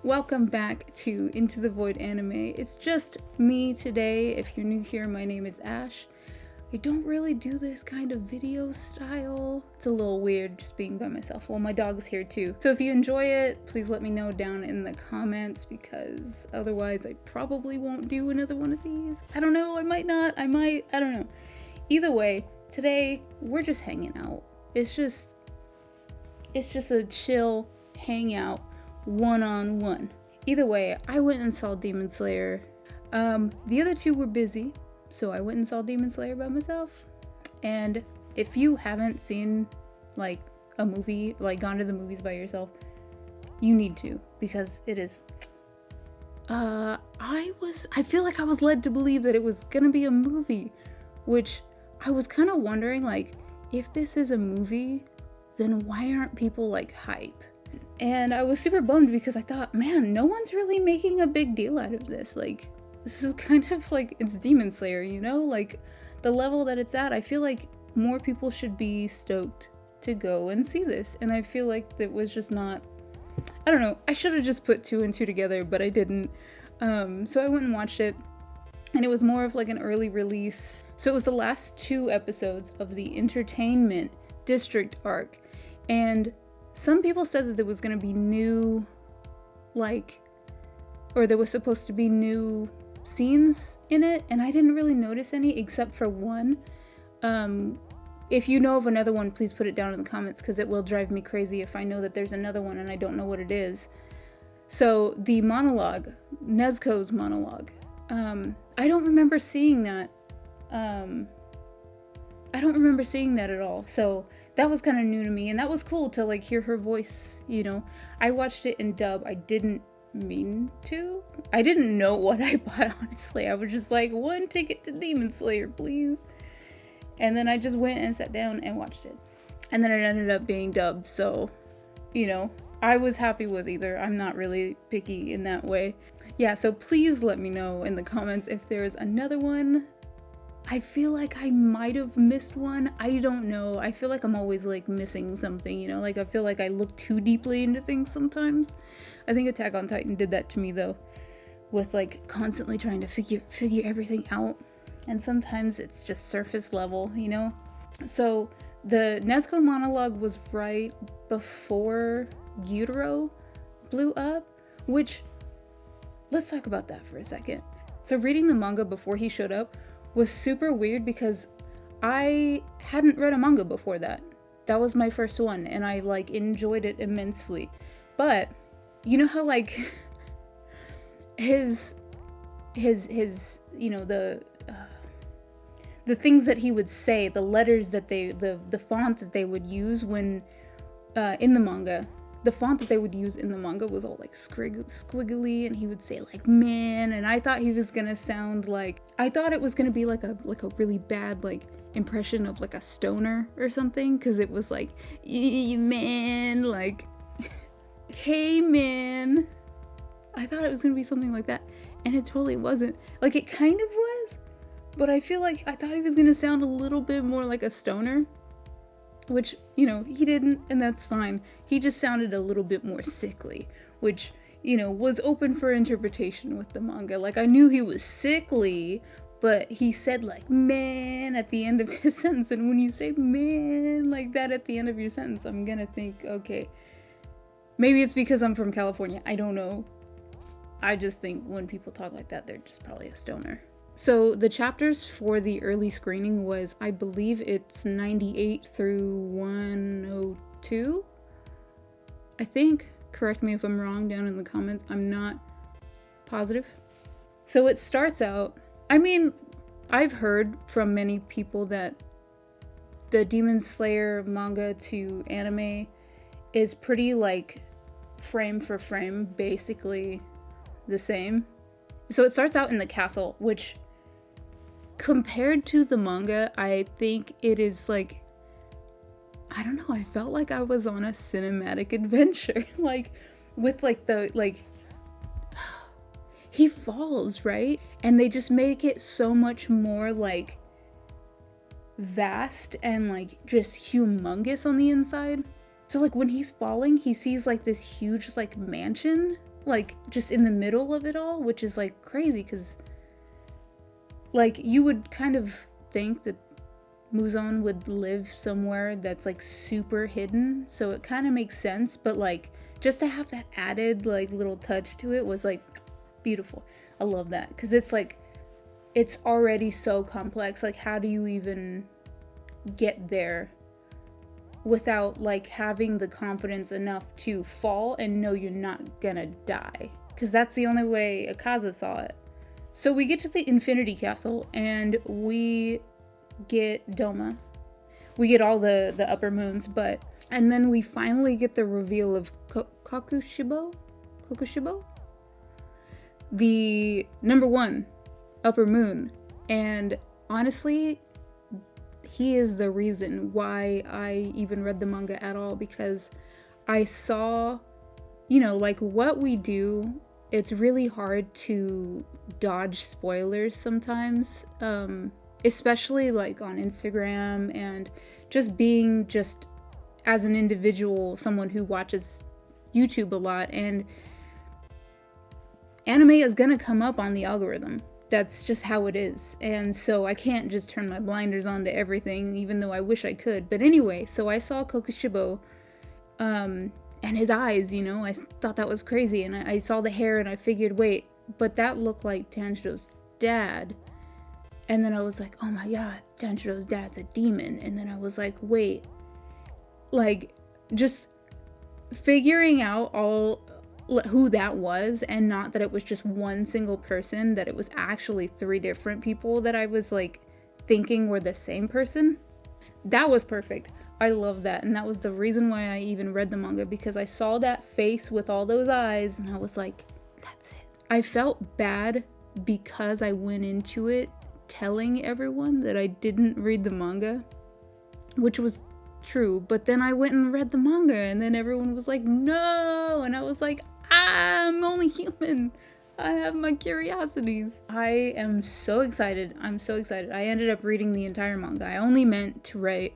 Welcome back to Into the Void Anime. It's just me today. If you're new here, my name is Ash. I don't really do this kind of video style. It's a little weird just being by myself. Well, my dog's here too. So if you enjoy it, please let me know down in the comments because otherwise I probably won't do another one of these. I don't know, I might not, I don't know. Either way, today we're just hanging out. It's just a chill hangout. One-on-one. Either way, I went and saw Demon Slayer. The other two were busy, so I went and saw Demon Slayer by myself. And if you haven't seen like a movie, like gone to the movies by yourself, you need to, because it is I feel like I was led to believe that it was gonna be a movie, which I was kind of wondering, like, if this is a movie, then why aren't people like hype? And I was super bummed because I thought, man, no one's really making a big deal out of this. Like, this is kind of like, it's Demon Slayer, you know? Like, the level that it's at, I feel like more people should be stoked to go and see this. And I feel like that was just not, I don't know, I should have just put two and two together, but I didn't. So I went and watched it, and it was more of like an early release. So it was the last two episodes of the Entertainment District arc. And some people said that there was going to be new, or there was supposed to be new scenes in it, and I didn't really notice any except for one. If you know of another one, please put it down in the comments, because it will drive me crazy if I know that there's another one and I don't know what it is. So the monologue, Nezuko's monologue, I don't remember seeing that. I don't remember seeing that at all. So that was kind of new to me, and that was cool to like hear her voice, you know. I watched it in dub. I didn't mean to. I didn't know what I bought, honestly. I was just like, one ticket to Demon Slayer, please. And then I just went and sat down and watched it. And then it ended up being dubbed, so, you know, I was happy with either. I'm not really picky in that way. Yeah, so please let me know in the comments if there's another one. I feel like I might have missed one. I don't know. I feel like I'm always like missing something, you know? Like I feel like I look too deeply into things sometimes. I think Attack on Titan did that to me though, with like constantly trying to figure everything out. And sometimes it's just surface level, you know? So the Nezuko monologue was right before Gyutaro blew up, which, let's talk about that for a second. So reading the manga before he showed up was super weird because I hadn't read a manga before that. That was my first one, and I like enjoyed it immensely. But you know how like his you know, the things that he would say, the letters that the font that they would use when in the manga. The font that they would use in the manga was all like squiggly, and he would say like man, and I thought he was gonna sound like, I thought it was gonna be like a really bad like impression of like a stoner or something, because it was like man, like hey man. I thought it was gonna be something like that, and it totally wasn't. Like it kind of was, but I feel like I thought he was gonna sound a little bit more like a stoner. Which, you know, he didn't, and that's fine. He just sounded a little bit more sickly, which, you know, was open for interpretation with the manga. Like, I knew he was sickly, but he said, like, man at the end of his sentence, and when you say man like that at the end of your sentence, I'm gonna think, okay, maybe it's because I'm from California. I don't know. I just think when people talk like that, they're just probably a stoner. So the chapters for the early screening was, I believe it's 98 through 102. I think. Correct me if I'm wrong down in the comments. I'm not positive. So it starts out, I mean, I've heard from many people that the Demon Slayer manga to anime is pretty like frame for frame, basically the same. So it starts out in the castle, which compared to the manga, I think it is like, I don't know, I felt like I was on a cinematic adventure. Like, with like the, like, he falls, right? And they just make it so much more like vast and like just humongous on the inside. So like when he's falling, he sees like this huge like mansion like just in the middle of it all, which is like crazy because like you would kind of think that Muzan would live somewhere that's like super hidden, so it kind of makes sense, but like just to have that added like little touch to it was like beautiful. I love that because it's like it's already so complex. Like how do you even get there without like having the confidence enough to fall and know you're not gonna die, because that's the only way Akaza saw it. So we get to the Infinity Castle and we get Doma. We get all the upper moons, and then we finally get the reveal of Kokushibo, the number 1 upper moon. And honestly, he is the reason why I even read the manga at all, because I saw, you know, like what we do, it's really hard to dodge spoilers sometimes, especially like on Instagram and just being just as an individual, someone who watches YouTube a lot, and anime is gonna come up on the algorithm. That's just how it is. And so I can't just turn my blinders on to everything, even though I wish I could. But anyway, so I saw Kokushibo, and his eyes, you know, I thought that was crazy. And I saw the hair and I figured, wait, but that looked like Tanjiro's dad. And then I was like, oh my god, Tanjiro's dad's a demon. And then I was like, wait, like just figuring out all who that was, and not that it was just one single person, that it was actually 3 different people that I was like thinking were the same person. That was perfect. I love that, and that was the reason why I even read the manga, because I saw that face with all those eyes and I was like, that's it. I felt bad because I went into it telling everyone that I didn't read the manga, which was true, but then I went and read the manga and then everyone was like, no, and I was like, I'm only human. I have my curiosities. I am so excited. I'm so excited. I ended up reading the entire manga. I only meant to read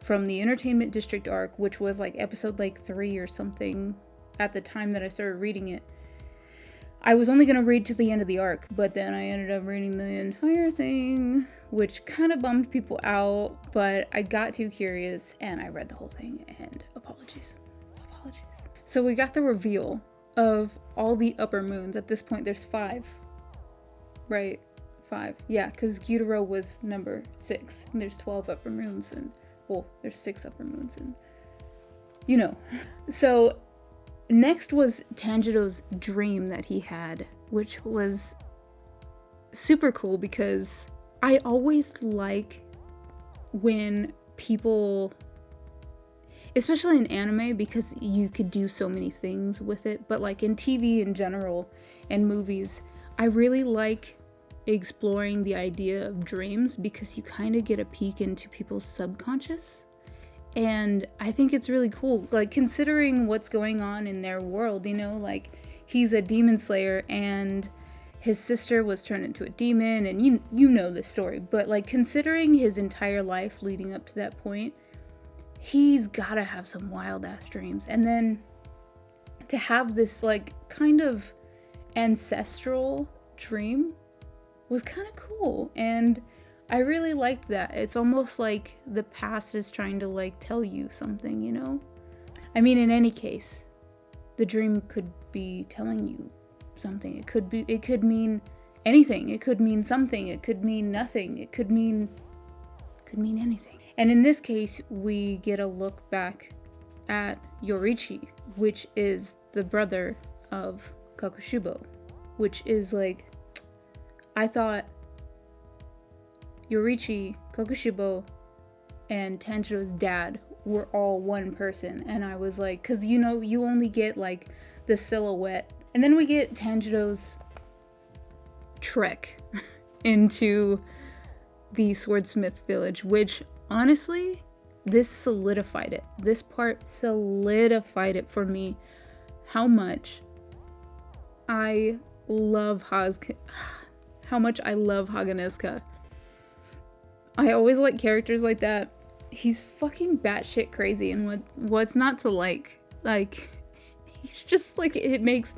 from the Entertainment District arc, which was like episode like 3 or something at the time that I started reading it. I was only gonna read to the end of the arc, but then I ended up reading the entire thing, which kind of bummed people out, but I got too curious and I read the whole thing, and apologies. So we got the reveal of all the upper moons. At this point, there's 5. Right? 5. Yeah, because Gyutaro was number 6, and there's 12 upper moons, and, well, there's 6 upper moons, and, you know. So next was Tanjiro's dream that he had, which was super cool, because I always like when people, especially in anime, because you could do so many things with it, but like in TV in general and movies, I really like exploring the idea of dreams, because you kind of get a peek into people's subconscious, and I think it's really cool, like considering what's going on in their world, you know, like he's a demon slayer and his sister was turned into a demon, and you know the story, but like considering his entire life leading up to that point, he's gotta have some wild ass dreams. And then to have this like kind of ancestral dream was kind of cool, and I really liked that. It's almost like the past is trying to like tell you something, you know? I mean, in any case, the dream could be telling you something. It could mean anything. It could mean something. It could mean nothing. It could mean anything. And in this case, we get a look back at Yorichi, which is the brother of Kokushibo, which is like, I thought Yorichi, Kokushibo, and Tanjiro's dad were all one person. And I was like, because you know, you only get like the silhouette. And then we get Tanjiro's trek into the Swordsmith village, which honestly, this solidified it. This part solidified it for me. How much I love Haganezuka. I always like characters like that. He's fucking batshit crazy, and what's not to like? Like, he's just like, it makes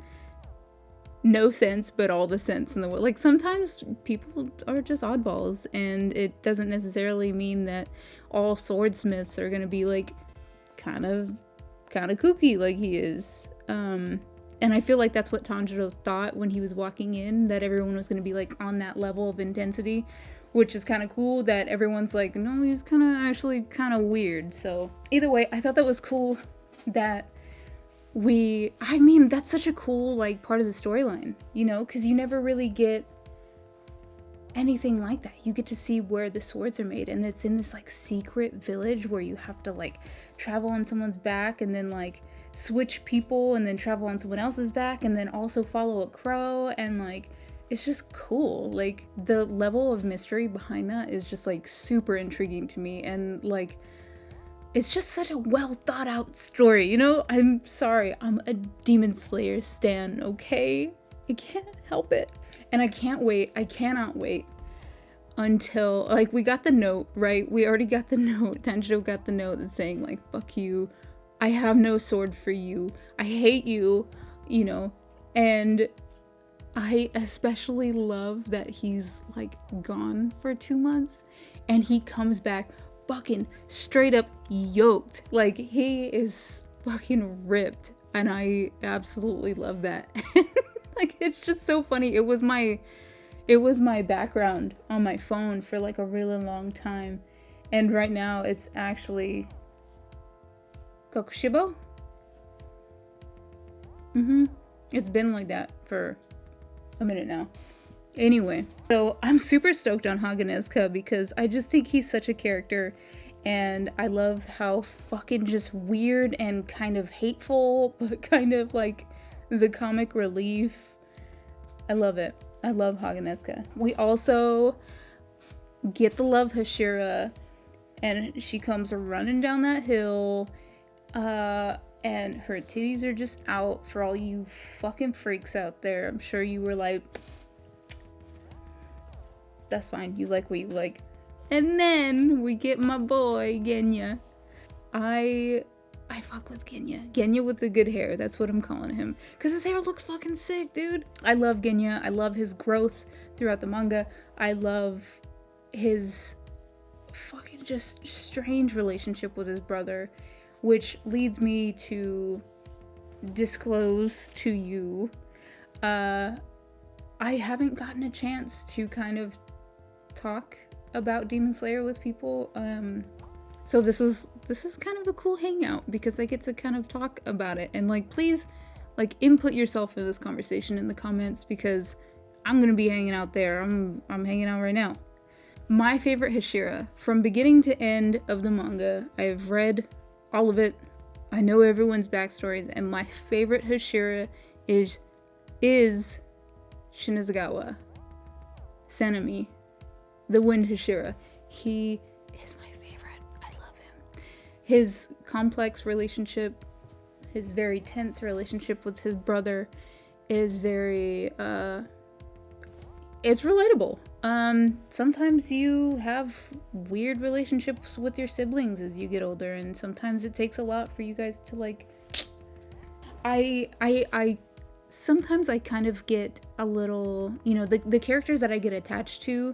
no sense, but all the sense in the world. Like, sometimes people are just oddballs, and it doesn't necessarily mean that all swordsmiths are gonna be like kind of kooky like he is. And I feel like that's what Tanjiro thought when he was walking in, that everyone was gonna be like on that level of intensity, which is kind of cool that everyone's like, no, he's kind of actually kind of weird. So either way, I thought that was cool that that's such a cool like part of the storyline, you know, because you never really get anything like that. You get to see where the swords are made, and it's in this like secret village where you have to like travel on someone's back and then like switch people and then travel on someone else's back and then also follow a crow, and like it's just cool. Like the level of mystery behind that is just like super intriguing to me, and like it's just such a well thought out story, you know? I'm sorry, I'm a Demon Slayer stan, okay? I can't help it. And I cannot wait until, like, we got the note, right? We already got the note. Tanjiro got the note that's saying, like, fuck you. I have no sword for you. I hate you, you know? And I especially love that he's, like, gone for 2 months and he comes back fucking straight up yoked. Like, he is fucking ripped, and I absolutely love that. Like, it's just so funny. It was my background on my phone for like a really long time, and right now it's actually Kokushibo. It's been like that for a minute now. Anyway, so I'm super stoked on Haganezka because I just think he's such a character, and I love how fucking just weird and kind of hateful, but kind of like the comic relief. I love it. I love Haganezka. We also get the love Hashira, and she comes running down that hill, and her titties are just out for all you fucking freaks out there. I'm sure you were like, that's fine, you like what you like. And then we get my boy Genya. I fuck with Genya. Genya with the good hair, that's what I'm calling him, because his hair looks fucking sick, dude. I love Genya. I love his growth throughout the manga. I love his fucking just strange relationship with his brother, which leads me to disclose to you, I haven't gotten a chance to kind of talk about Demon Slayer with people, so this is kind of a cool hangout because I get to kind of talk about it, and like, please, like, input yourself in this conversation in the comments, because I'm gonna be hanging out there. I'm hanging out right now. My favorite Hashira from beginning to end of the manga. I've read all of it. I know everyone's backstories, and my favorite Hashira is Shinazugawa Sanemi, the Wind Hashira. He is my favorite. I love him. His complex relationship, his very tense relationship with his brother is very, it's relatable. Sometimes you have weird relationships with your siblings as you get older, and sometimes it takes a lot for you guys to like, sometimes I kind of get a little, you know, the characters that I get attached to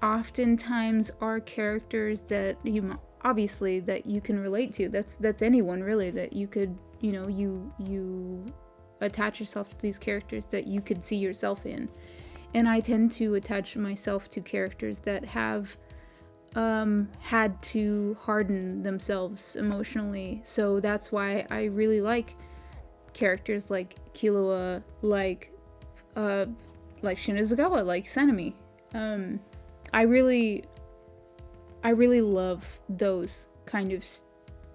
oftentimes are characters that obviously that you can relate to. That's anyone really, that you could, you know, you attach yourself to these characters that you could see yourself in. And I tend to attach myself to characters that have had to harden themselves emotionally. So that's why I really like characters like Killua, like Shinazugawa, like Sanemi. I really love those kind of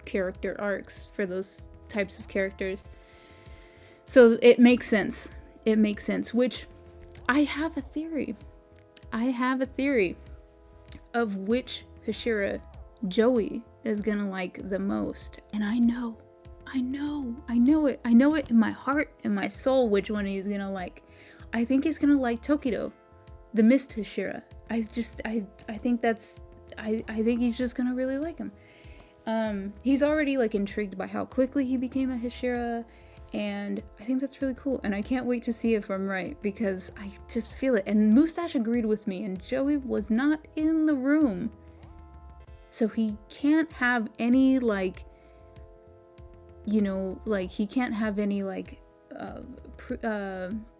character arcs for those types of characters. So it makes sense. It makes sense, which I have a theory. Of which Hashira Joey is gonna like the most. And I know it in my heart and my soul which one he's gonna like. I think he's gonna like Tokido, the Mist Hashira. I think he's just gonna really like him. He's already like intrigued by how quickly he became a Hashira, And I think that's really cool. And I can't wait to see if I'm right, because I just feel it. And Mustache agreed with me, and Joey was not in the room. So he can't have any, like, you know, like, he can't have any, like,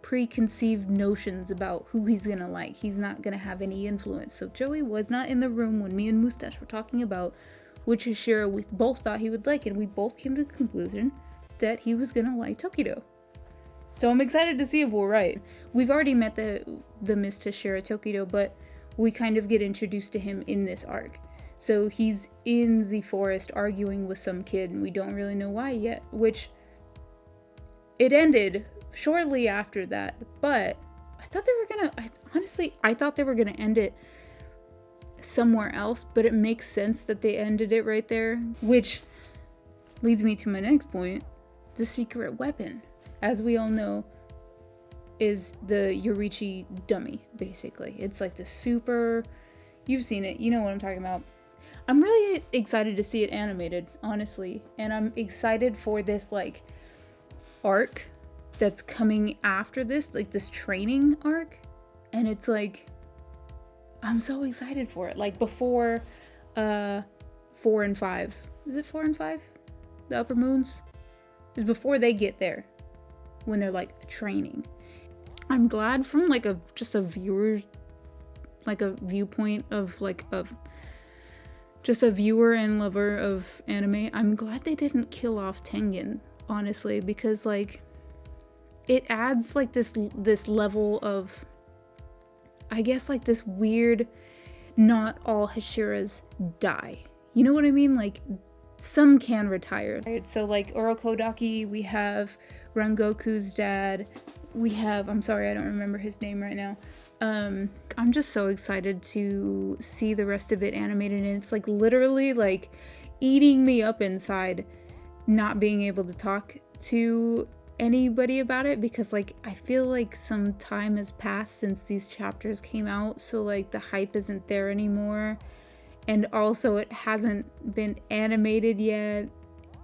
preconceived notions about who he's gonna like. He's not gonna have any influence. So Joey was not in the room when me and Mustache were talking about which Hashira we both thought he would like, and we both came to the conclusion that he was gonna like Tokido. So I'm excited to see if we're right. We've already met the Mist Hashira Tokido, but we kind of get introduced to him in this arc. So he's in the forest arguing with some kid, and we don't really know why yet, which it ended shortly after that. But I thought they were gonna, I thought they were gonna end it somewhere else, but it makes sense that they ended it right there, which leads me to my next point. The secret weapon, as we all know, is the Yorichi dummy, basically. It's like the super, you've seen it, you know what I'm talking about. I'm really excited to see it animated, honestly, and I'm excited for this, like, arc that's coming after this, like this training arc, and it's like, I'm so excited for it. Like, before 4 and 5, is it 4 and 5, the upper moons? Is before they get there, when they're like training. I'm glad from like just a viewer's, like a viewpoint of like of just a viewer and lover of anime, I'm glad they didn't kill off Tengen, honestly, because like it adds like this level of, I guess, like this weird, not all Hashiras die. You know what I mean? Like, some can retire. So like Orokodaki, we have Rengoku's dad, we have, I'm sorry, I don't remember his name right now. I'm just so excited to see the rest of it animated, and it's like literally like eating me up inside not being able to talk to anybody about it, because like I feel like some time has passed since these chapters came out, so like the hype isn't there anymore. And also it hasn't been animated yet,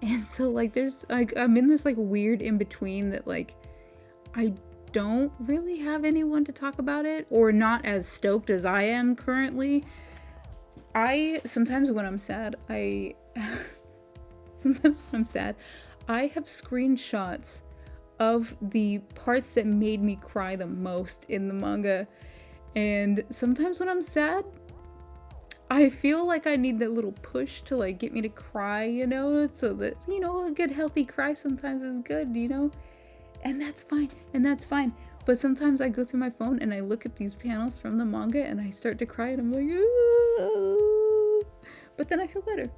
and so like there's like, I'm in this like weird in between that like I don't really have anyone to talk about it, or not as stoked as I am currently. Sometimes when I'm sad I have screenshots of the parts that made me cry the most in the manga, and sometimes when I'm sad I feel like I need that little push to like get me to cry, you know, so that, you know, a good healthy cry sometimes is good, you know, and that's fine. But sometimes I go through my phone and I look at these panels from the manga and I start to cry, and I'm like, ooh. But then I feel better,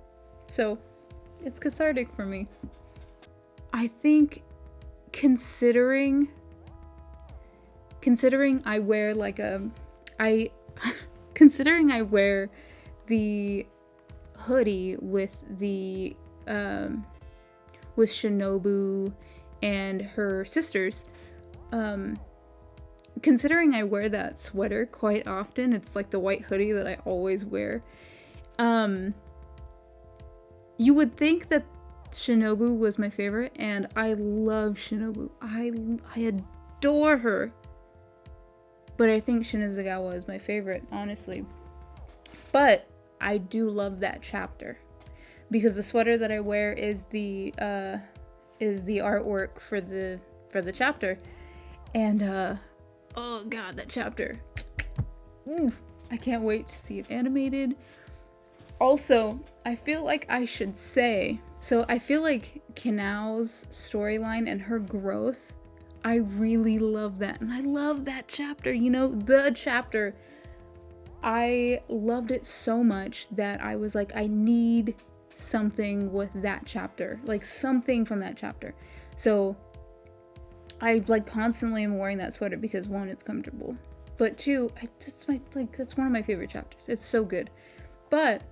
so it's cathartic for me. I think considering I wear like considering I wear the hoodie with the with Shinobu and her sisters, considering I wear that sweater quite often, it's like the white hoodie that I always wear, you would think that Shinobu was my favorite, and I love Shinobu. I adore her, but I think Shinozagawa is my favorite, honestly. But I do love that chapter, because the sweater that I wear is the artwork for the chapter, and oh god, that chapter, I can't wait to see it animated. Also, I feel like I should say, so I feel like Kanao's storyline and her growth, I really love that, and I love that chapter, you know, the chapter. I loved it so much that I was like, I need something with that chapter, like something from that chapter. So I like constantly am wearing that sweater because 1, it's comfortable, but 2, that's one of my favorite chapters. It's so good. But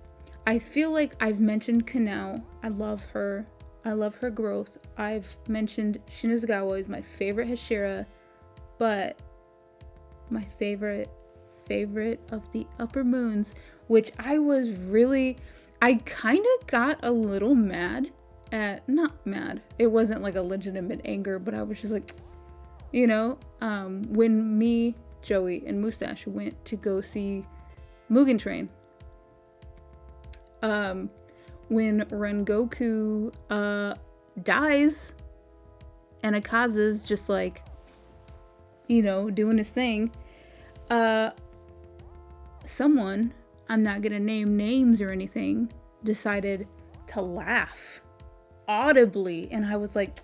I feel like I've mentioned Kanao. I love her. I love her growth. I've mentioned Shinozagawa is my favorite Hashira, but my favorite of the upper moons, which I kind of got a little mad not mad. It wasn't like a legitimate anger, but I was just like, you know, when me, Joey, and Mustache went to go see Mugen Train, when Rengoku dies and Akaza's just like, you know, doing his thing, someone, I'm not gonna name names or anything, decided to laugh audibly, and I was like,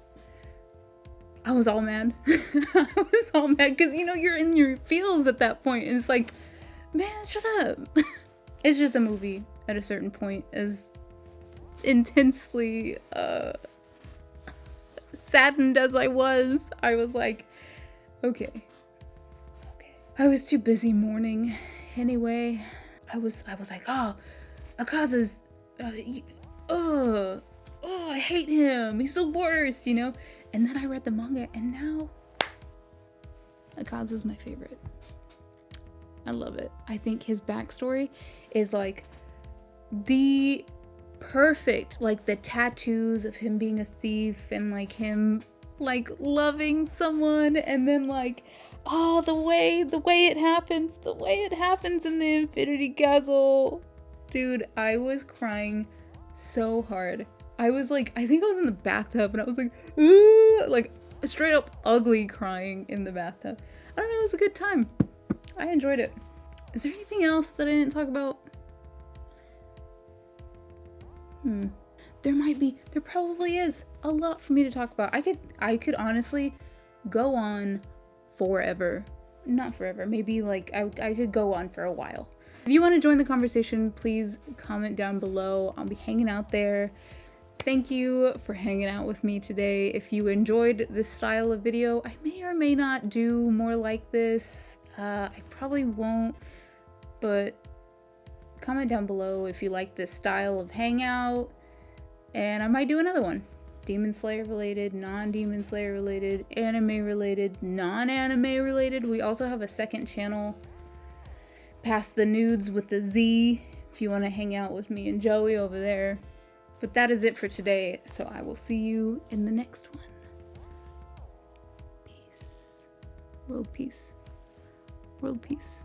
I was all mad. I was all mad because, you know, you're in your feels at that point, and it's like, man, shut up. It's just a movie at a certain point. As intensely saddened as I was like, okay. I was too busy mourning anyway. I was like, oh, Akaza's, I hate him. He's the worst, you know? And then I read the manga, and now Akaza's my favorite. I love it. I think his backstory is like the perfect, like the tattoos of him being a thief and like him like loving someone, and then like, oh, the way it happens in the Infinity Castle. Dude, I was crying so hard. I was like, I think I was in the bathtub and I was like, ooh, like straight up ugly crying in the bathtub. I don't know, it was a good time. I enjoyed it. Is there anything else that I didn't talk about? There probably is a lot for me to talk about. I could honestly go on forever. Not forever, maybe like I could go on for a while. If you want to join the conversation, please comment down below. I'll be hanging out there. Thank you for hanging out with me today. If you enjoyed this style of video, I may or may not do more like this. I probably won't, but comment down below if you like this style of hangout, and I might do another one. Demon Slayer related, non-Demon Slayer related, anime related, non-anime related. We also have a second channel, Past the Nudes with the Z, if you want to hang out with me and Joey over there. But that is it for today, so I will see you in the next one. Peace. World peace. World peace.